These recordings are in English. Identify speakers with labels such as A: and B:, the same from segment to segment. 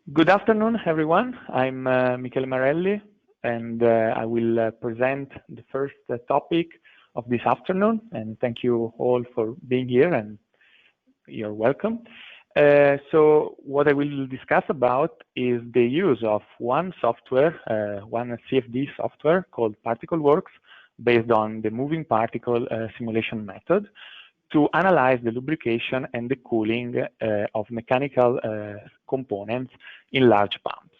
A: Good afternoon, everyone. I'm Michele Marelli, and I will present the first topic of this afternoon. And thank you all for being here, and you're welcome. So what I will discuss about is the use of one software, one CFD software called ParticleWorks, based on the moving particle simulation method, to analyze the lubrication and the cooling of mechanical components in large pumps.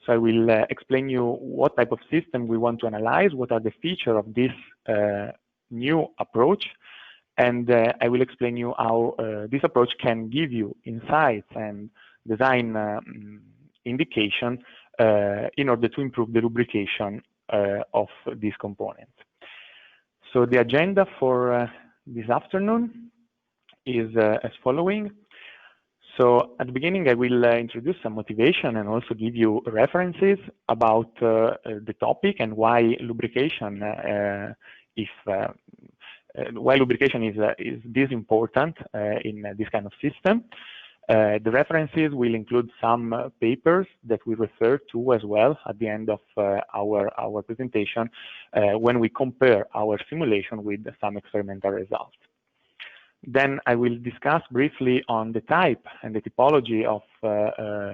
A: So I will explain you what type of system we want to analyze, what are the features of this new approach, and I will explain you how this approach can give you insights and design indication in order to improve the lubrication of these components. So the agenda for this afternoon is as following. So at the beginning, I will introduce some motivation and also give you references about the topic and why lubrication is this important in this kind of system. The references will include some papers that we refer to as well at the end of our presentation when we compare our simulation with some experimental results. Then I will discuss briefly on the type and the typology of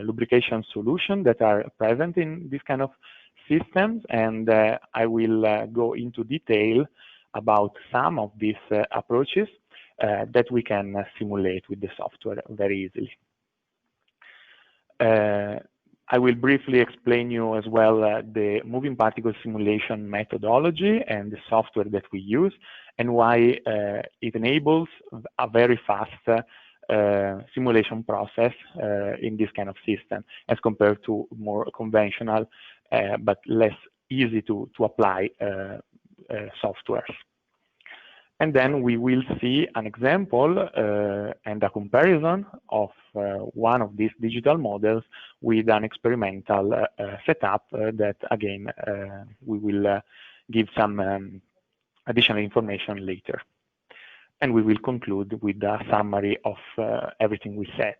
A: lubrication solutions that are present in this kind of systems, and I will go into detail about some of these approaches that we can simulate with the software very easily. I will briefly explain you as well the moving particle simulation methodology and the software that we use and why it enables a very fast simulation process in this kind of system as compared to more conventional but less easy to apply softwares. And then we will see an example and a comparison of one of these digital models with an experimental setup that, again, we will give some additional information later. And we will conclude with a summary of everything we said.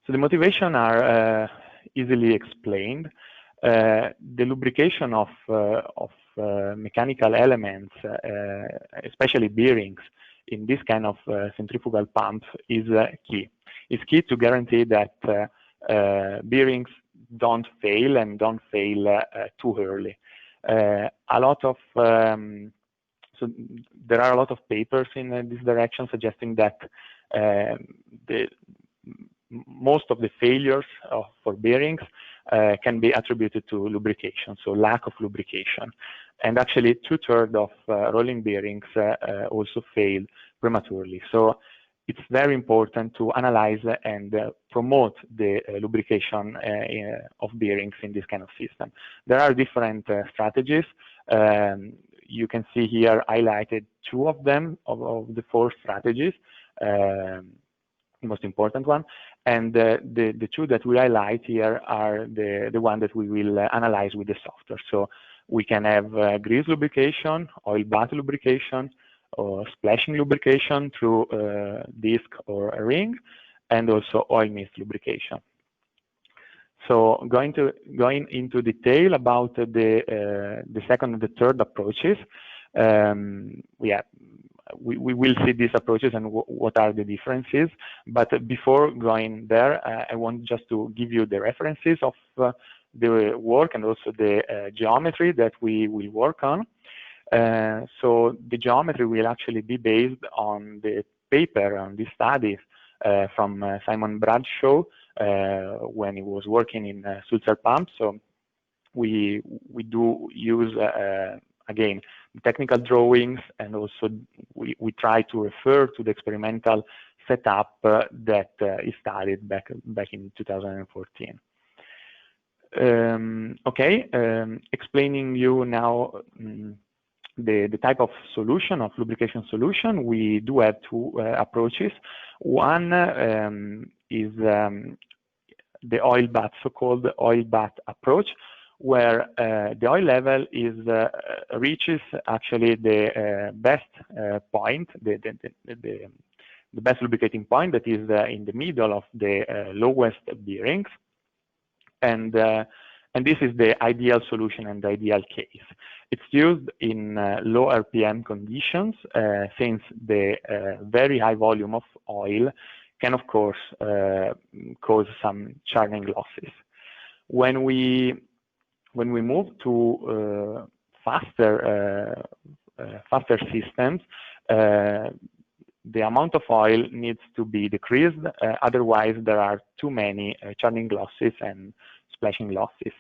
A: So the motivation are easily explained. The lubrication of mechanical elements, especially bearings, in this kind of centrifugal pump is key. It's key to guarantee that bearings don't fail and don't fail too early. So there are a lot of papers in this direction suggesting that most of the failures for bearings can be attributed to lubrication, so lack of lubrication. And actually 2/3 of rolling bearings also fail prematurely. So it's very important to analyze and promote the lubrication of bearings in this kind of system. There are different strategies. You can see here highlighted 2 of them, of the 4 strategies. The most important one, and the 2 that we highlight here are the one that we will analyze with the software. So we can have grease lubrication, oil bath lubrication, or splashing lubrication through disc or a ring, and also oil mist lubrication. So going into detail about the second and the third approaches, we will see these approaches and what are the differences. But before going there, I want just to give you the references of the work and also the geometry that we will work on. So the geometry will actually be based on the paper, on the studies from Simon Bradshaw when he was working in Sulzer pumps. So we do use again, technical drawings, and also we try to refer to the experimental setup that is studied back in 2014. Explaining you now the type of solution, of lubrication solution. We do have 2 approaches. One is the oil bath, so-called oil bath approach, where the oil level is reaches actually the best point, the the best lubricating point that is in the middle of the lowest bearings, and this is the ideal solution and the ideal case. It's used in low RPM conditions since the very high volume of oil can, of course, cause some churning losses. When we move to faster systems, the amount of oil needs to be decreased. Otherwise, there are too many churning losses and splashing losses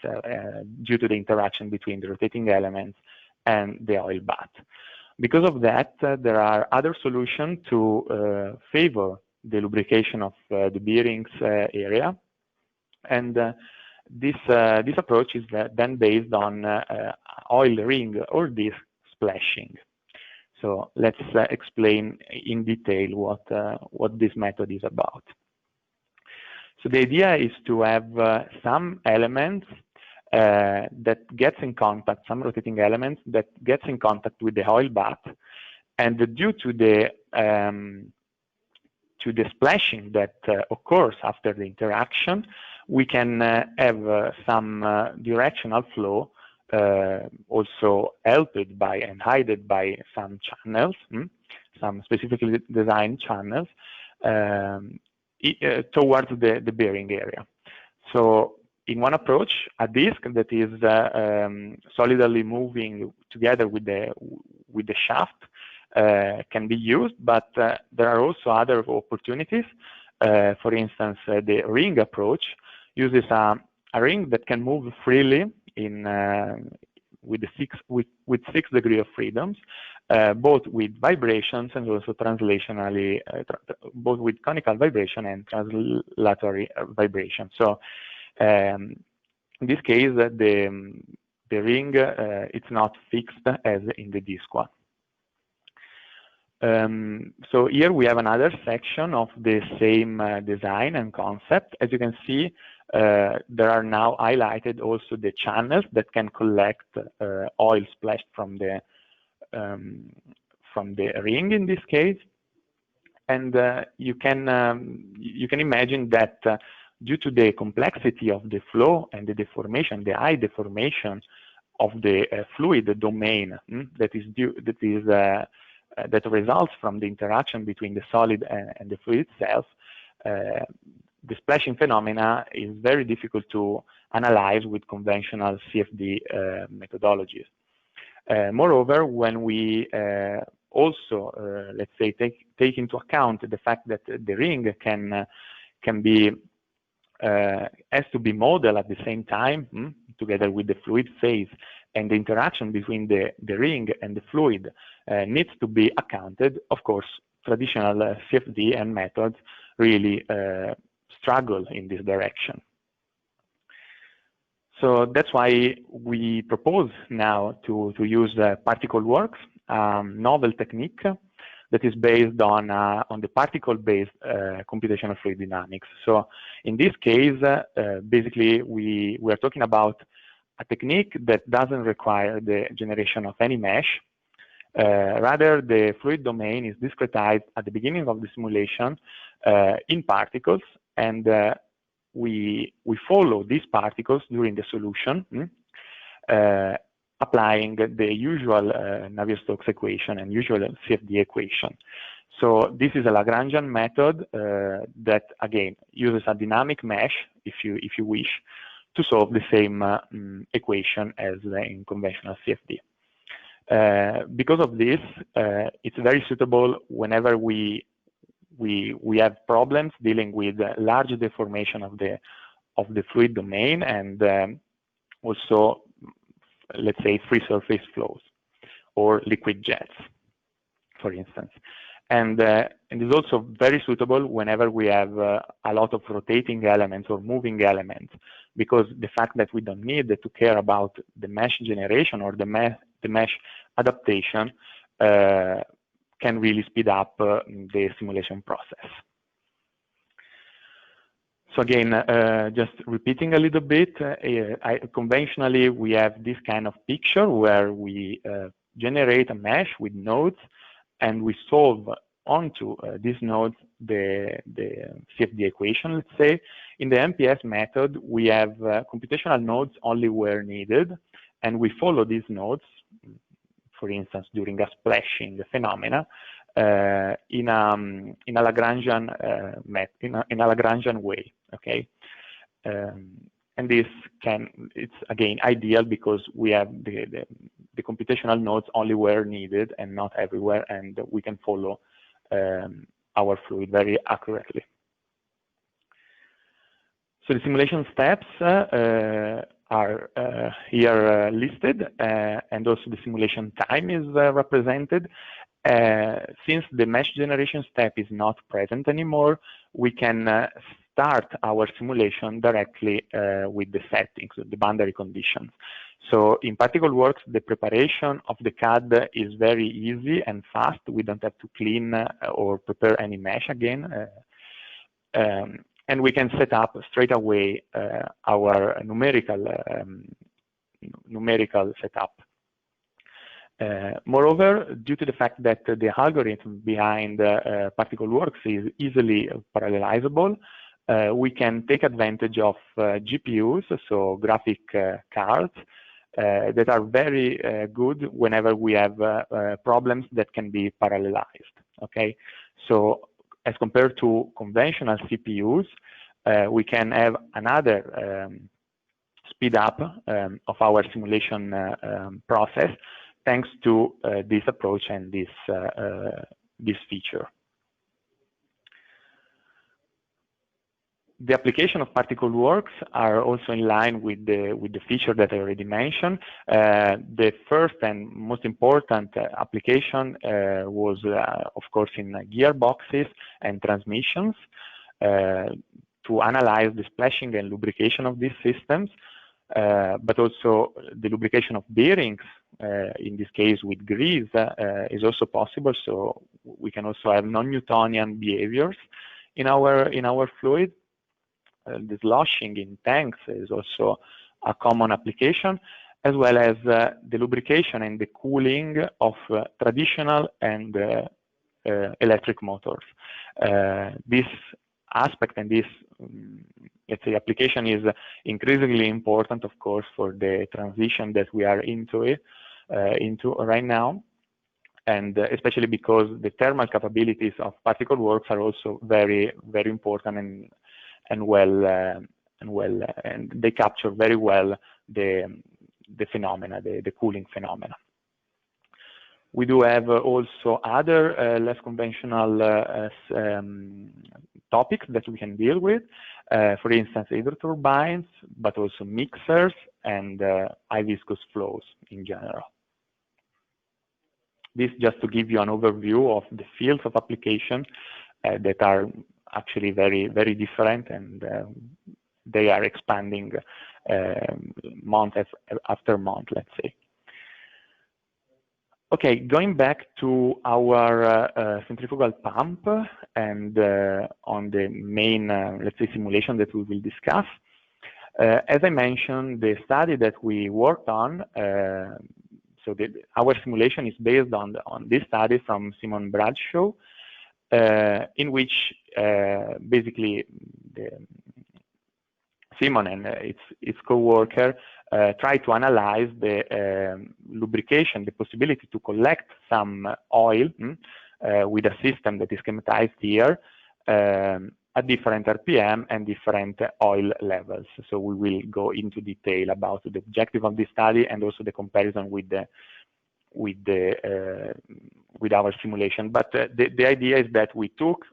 A: due to the interaction between the rotating elements and the oil bath. Because of that, there are other solutions to favor the lubrication of the bearings area, and this approach is then based on oil ring or disc splashing. So let's explain in detail what this method is about. So the idea is to have some elements that gets in contact, some rotating elements that gets in contact with the oil bath, and due to the splashing that occurs after the interaction, we can have some directional flow, also helped by and guided by some channels, some specifically designed channels, towards the bearing area. So in one approach, a disc that is solidly moving together with the shaft can be used, but there are also other opportunities. For instance, the ring approach uses a ring that can move freely with 6 degrees of freedoms, both with vibrations and also translationally, both with conical vibration and translatory vibration. So in this case, the ring it's not fixed as in the disc one. So here we have another section of the same design and concept. As you can see, there are now highlighted also the channels that can collect oil splashed from the ring in this case, and you can imagine that due to the complexity of the flow and the deformation, the high deformation of the fluid domain that results from the interaction between the solid and the fluid itself, the splashing phenomena is very difficult to analyze with conventional CFD methodologies. Moreover, when we also, let's say, take into account the fact that the ring can be has to be modeled at the same time, together with the fluid phase, and the interaction between the ring and the fluid needs to be accounted. Of course, traditional CFD and methods really struggle in this direction. So that's why we propose now to use particle works, novel technique that is based on the particle-based computational fluid dynamics. So in this case, basically we are talking about a technique that doesn't require the generation of any mesh. Rather, the fluid domain is discretized at the beginning of the simulation in particles, and we follow these particles during the solution, applying the usual Navier-Stokes equation and usual CFD equation. So this is a Lagrangian method that again uses a dynamic mesh, if you wish, to solve the same equation as in conventional CFD. Because of this, it's very suitable whenever we have problems dealing with large deformation of the fluid domain and also, let's say, free surface flows or liquid jets, for instance. And it's also very suitable whenever we have a lot of rotating elements or moving elements, because the fact that we don't need to care about the mesh generation or the mesh adaptation can really speed up the simulation process. So again, just repeating a little bit, conventionally we have this kind of picture where we generate a mesh with nodes and we solve onto these nodes the CFD equation, let's say. In the MPS method, we have computational nodes only where needed, and we follow these nodes, for instance, during a splashing phenomena, in a Lagrangian way. Okay, and this it's again ideal because we have the computational nodes only where needed and not everywhere, and we can follow our fluid very accurately. So the simulation steps are here listed, and also the simulation time is represented. Since the mesh generation step is not present anymore, we can start our simulation directly with the settings, the boundary conditions. So in ParticleWorks, the preparation of the CAD is very easy and fast. We don't have to clean or prepare any mesh again. And we can set up straight away our numerical setup. Moreover, due to the fact that the algorithm behind ParticleWorks is easily parallelizable, we can take advantage of GPUs, so graphic cards, that are very good whenever we have problems that can be parallelized. Okay, so as compared to conventional CPUs, we can have another speed up of our simulation process thanks to this approach and this feature. The application of ParticleWorks are also in line with the feature that I already mentioned. The first and most important application was, of course, in gearboxes and transmissions to analyze the splashing and lubrication of these systems, but also the lubrication of bearings, in this case with grease, is also possible. So we can also have non-Newtonian behaviors in our fluid. The sloshing in tanks is also a common application, as well as the lubrication and the cooling of traditional and electric motors. This aspect and this, let's say, application is increasingly important, of course, for the transition that we are into right now, and especially because the thermal capabilities of ParticleWorks are also very, very important and they capture very well the phenomena, the cooling phenomena. We do have also other less conventional topics that we can deal with, for instance, hydroturbines, but also mixers and high viscous flows in general. This just to give you an overview of the fields of application that are actually very, very different, and they are expanding month after month, let's say. Okay, going back to our centrifugal pump and on the main, let's say, simulation that we will discuss. As I mentioned, the study that we worked on, so our simulation is based on this study from Simon Bradshaw, in which basically Simon and its co-worker try to analyze the lubrication, the possibility to collect some oil with a system that is schematized here at different RPM and different oil levels. So we will go into detail about the objective of this study and also the comparison with our simulation. But the idea is that we took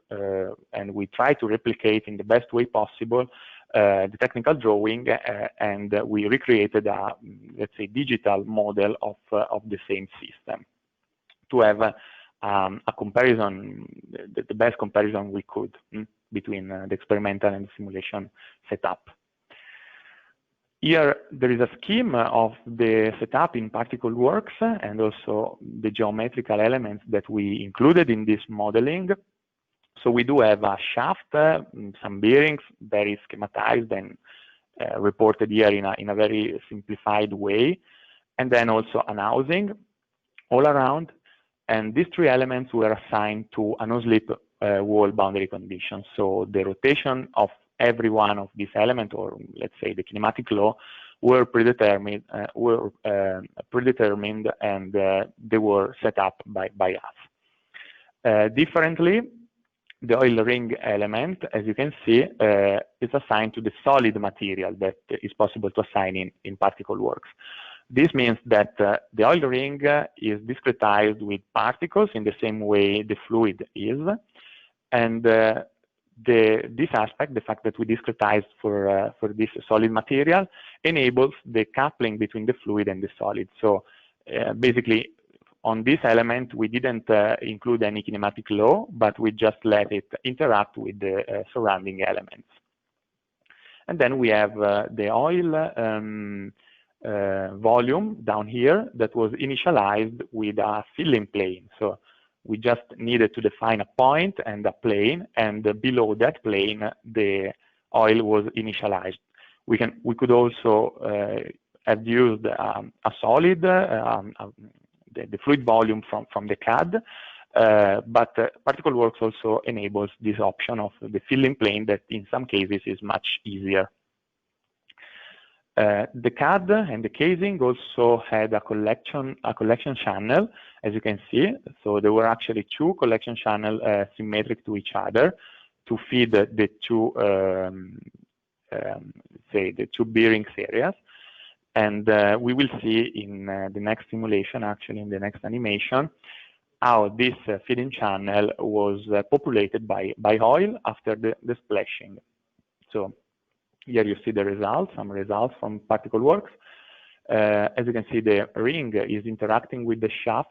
A: and we try to replicate in the best way possible the technical drawing, and we recreated a, let's say, digital model of the same system to have a comparison, the best comparison we could between the experimental and the simulation setup. Here there is a scheme of the setup in ParticleWorks and also the geometrical elements that we included in this modeling. So we do have a shaft, some bearings, very schematized and reported here in a very simplified way, and then also an housing all around, And these three elements were assigned to a no-slip wall boundary condition. So the rotation of every one of these elements, or let's say the kinematic law, were predetermined, and they were set up by us. Differently, the oil ring element, as you can see, is assigned to the solid material that is possible to assign in particle works. This means that the oil ring is discretized with particles in the same way the fluid is, and this aspect, the fact that we discretize for this solid material, enables the coupling between the fluid and the solid. So basically, on this element, we didn't include any kinematic law, but we just let it interact with the surrounding elements. And then we have the oil volume down here that was initialized with a filling plane. So we just needed to define a point and a plane, and below that plane, the oil was initialized. We could also have used a solid, the fluid volume from the CAD, but Particle Works also enables this option of the filling plane that in some cases is much easier. The CAD and the casing also had a collection channel, as you can see. So there were actually two collection channels symmetric to each other to feed the two, say, the two bearings areas. And we will see in the next simulation, actually in the next animation, how this feeding channel was populated by oil after the splashing. So here you see the results, some results from Particle Works. As you can see, the ring is interacting with the shaft,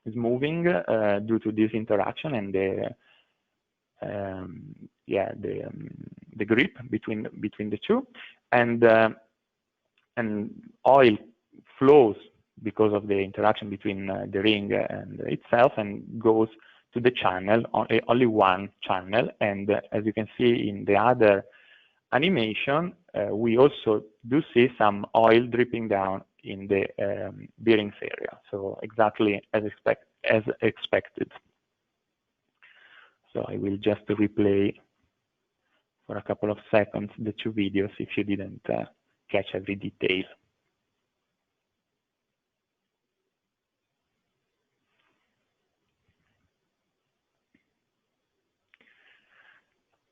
A: is moving due to this interaction and the grip between the two, and oil flows because of the interaction between the ring and itself, and goes to the channel, only one channel. And as you can see in the other animation, we also do see some oil dripping down in the bearings area. So exactly as expected. So I will just replay for a couple of seconds the two videos if you didn't catch every detail.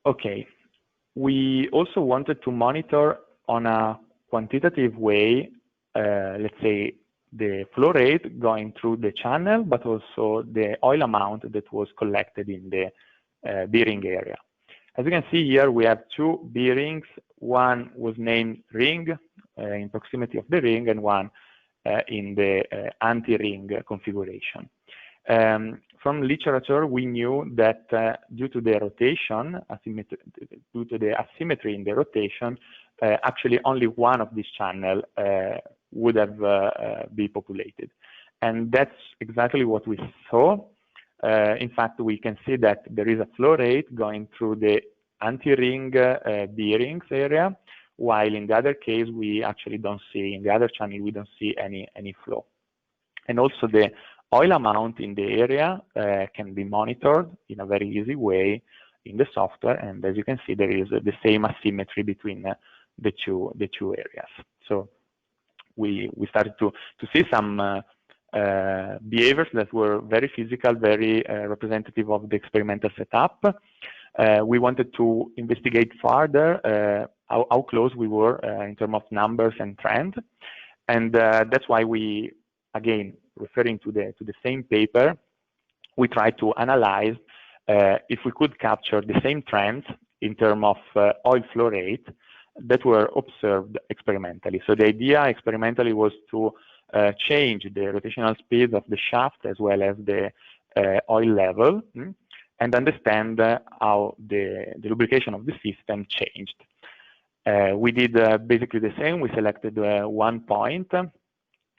A: Okay, we also wanted to monitor on a quantitative way, let's say, the flow rate going through the channel, but also the oil amount that was collected in the bearing area. As you can see here, we have two bearings. One was named ring, in proximity of the ring, and one in the anti-ring configuration. From literature, we knew that due to the rotation, due to the asymmetry in the rotation, actually only one of these channels would have be populated. And that's exactly what we saw. In fact, we can see that there is a flow rate going through the anti-ring bearings area, while in the other case, we actually don't see, in the other channel, we don't see any flow. And also the oil amount in the area can be monitored in a very easy way in the software, and as you can see, there is the same asymmetry between the two areas. So we started to see some behaviors that were very physical, very representative of the experimental setup. We wanted to investigate further how close we were in terms of numbers and trend, and that's why we, again, referring to the same paper, we tried to analyze if we could capture the same trends in terms of oil flow rate that were observed experimentally. So the idea experimentally was to change the rotational speed of the shaft as well as the oil level, and understand how the lubrication of the system changed. We did basically the same. We selected one point,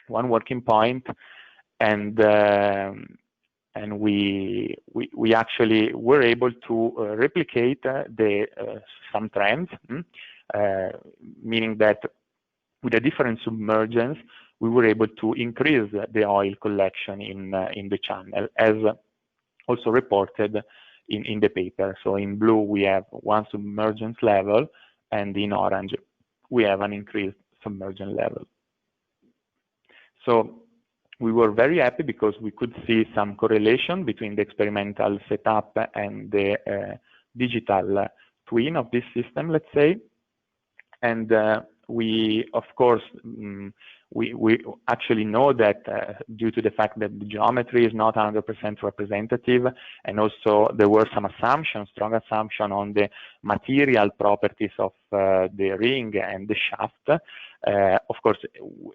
A: one working point, and we actually were able to replicate some trends, meaning that with a different submergence, we were able to increase the oil collection in the channel, as also reported in the paper. So in blue, we have one submergence level, and in orange, we have an increased submergence level. So we were very happy because we could see some correlation between the experimental setup and the digital twin of this system, let's say. And we, of course, we actually know that due to the fact that the geometry is not 100% representative, and also there were some assumptions, strong assumption on the material properties of the ring and the shaft. Of course,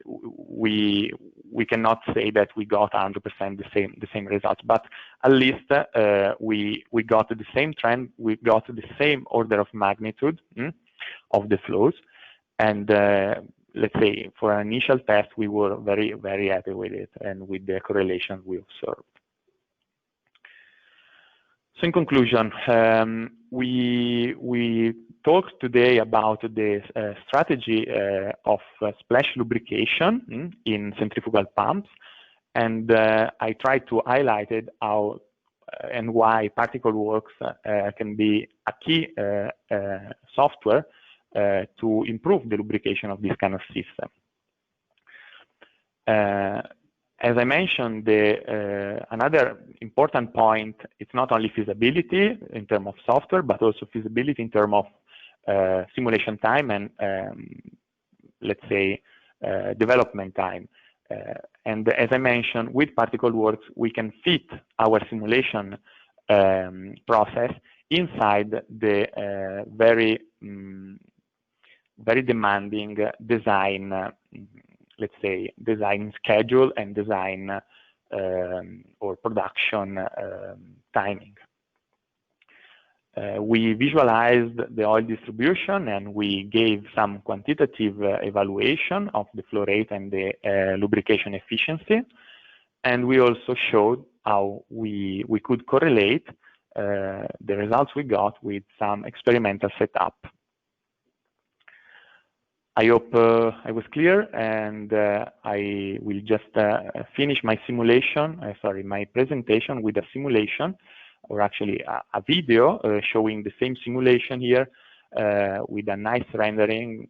A: we cannot say that we got 100% the same results, but at least we got the same trend, we got the same order of magnitude of the flows, and let's say for an initial test, we were very, very happy with it and with the correlation we observed. So in conclusion, we talked today about the strategy of splash lubrication in centrifugal pumps, and I tried to highlight it how and why ParticleWorks can be a key software to improve the lubrication of this kind of system. As I mentioned, another important point, it's not only feasibility in terms of software, but also feasibility in terms of simulation time and, let's say, development time. And as I mentioned, with ParticleWorks, we can fit our simulation process inside the very demanding design, let's say, design schedule and design or production timing. We visualized the oil distribution, and we gave some quantitative evaluation of the flow rate and the lubrication efficiency. And we also showed how we could correlate the results we got with some experimental setup. I hope I was clear, and I will just finish my simulation, my presentation with a simulation, or actually a video showing the same simulation here with a nice rendering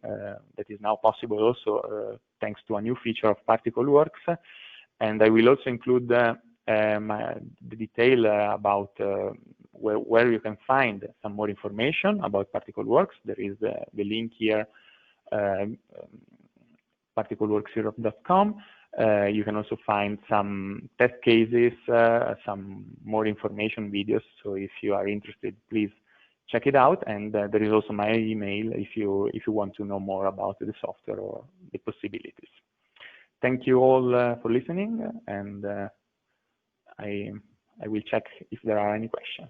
A: that is now possible also thanks to a new feature of ParticleWorks. And I will also include the detail about where you can find some more information about ParticleWorks. There is the link here, particleworkseurope.com. You can also find some test cases, some more information videos. So if you are interested, please check it out. And there is also my email if you want to know more about the software or the possibilities. Thank you all for listening, and I will check if there are any questions.